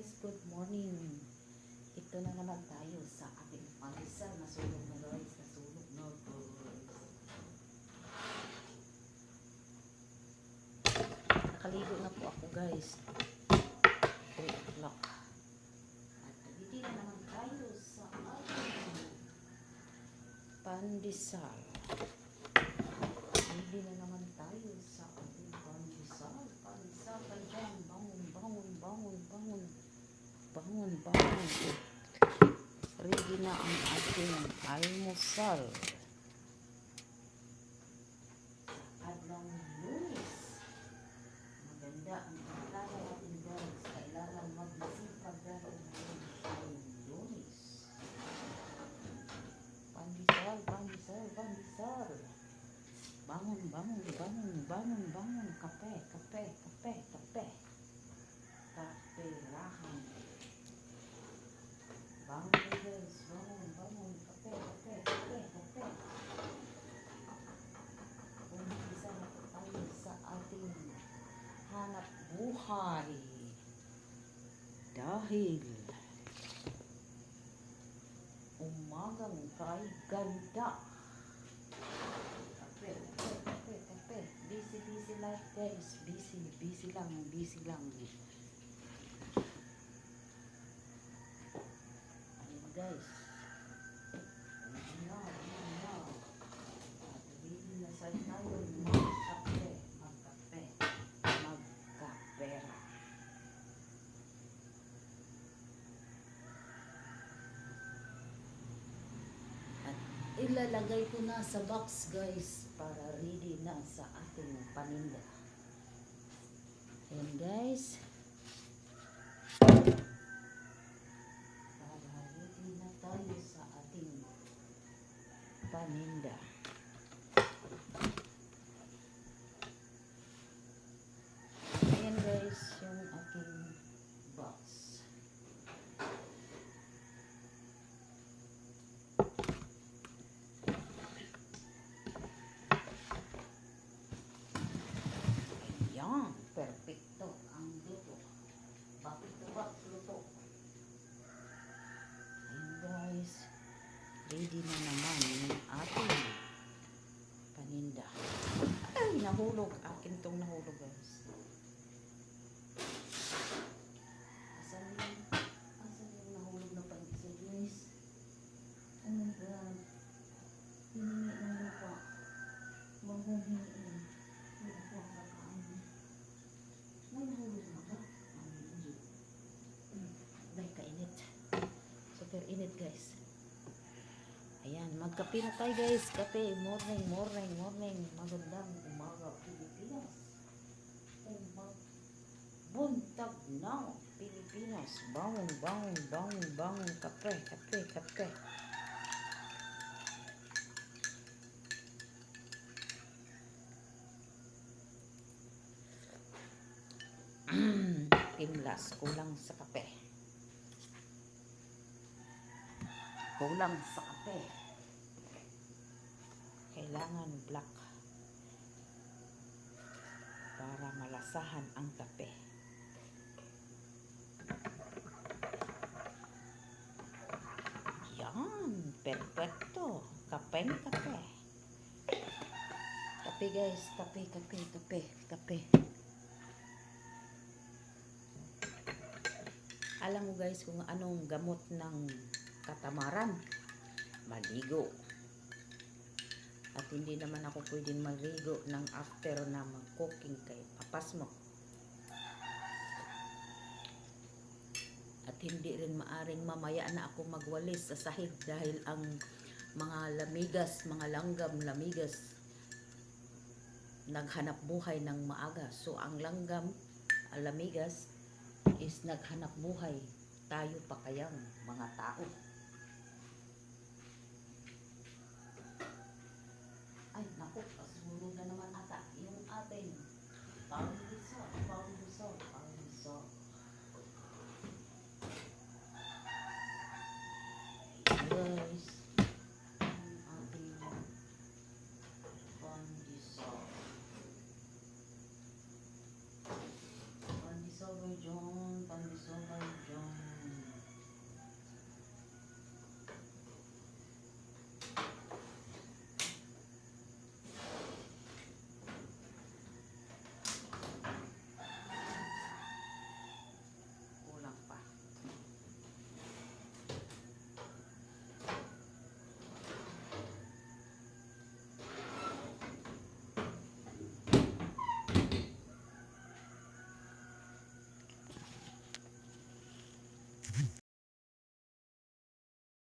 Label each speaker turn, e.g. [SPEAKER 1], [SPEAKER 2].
[SPEAKER 1] guys, good morning. Ito na naman tayo sa ating palisal. Nasulog na guys, nasulog na guys. Nakaligo na po ako guys. 3 o'clock. At hindi na naman tayo sa ating pandesal. Hindi na naman tayo sa ating pandesal. Pandesal ka dyan. Bangon, bangon, bangon, bangon. Bangon, bangon. Ready na ang ating almusal. Sa adlang Lunes. Maganda ang pagkala natin guys. Kailangan mag-isipag dahil ang Lunes. Pandesal, pandesal, pandesal. Bangon, bangon, bangon, bangon, bangon. Kape, kape, kape, kape. Kaperahan. Bangon guys, bangon, bangon. Kape, kape, kape, kape. Umpisa na po tayo sa ating hanap buhay. Dahil umagang kay ganda. Kape, kape, kape, kape. Busy, busy life guys. Busy, busy lang, busy lang. Ayan guys. Ayan na. At ready na sa tayo magkape, magkape, magkapera. At ilalagay ko na sa box guys para ready na sa ating paninda. Ayan guys. Para ready na tayo sa ating paninda. Ayan guys yung aking box. Ayan, perfecto ang luto. Back to back luto. Ayan guys, ready na naman yung ating paninda. Ay, nahulog. Akin tong nahulog guys. Asan yung nahulog na pandesal guys? Oh my god. Hiningi ng lupa. Manghuhingi. May ako ang kakaan. May nahulog na ba? Ay, kainit. Super init guys. Ayan, magkape na tayo guys. Kape, morning, morning, morning. Magandang umaga, Pilipinas. Buntag na, Pilipinas. Bangon, bangon, bangon, bangon. Kape, kape, kape. Timlas, kulang sa kape. Kulang sa kape. Kailangan black para malasahan ang kape. Yan, perfecto. Kapeng kape. Kape guys, kape, kape, kape, kape. Alam mo guys kung anong gamot ng katamaran? Maligo. At hindi naman ako pwedeng maligo ng after na mag-cooking kay papas mo. At hindi rin maaring mamaya na ako magwalis sa sahig dahil ang mga lamigas, mga langgam lamigas naghanap buhay ng maaga. So ang langgam, lamigas is naghanap buhay. Tayo pa kayang mga tao. Ay, naku, pasunod na naman ata yung ating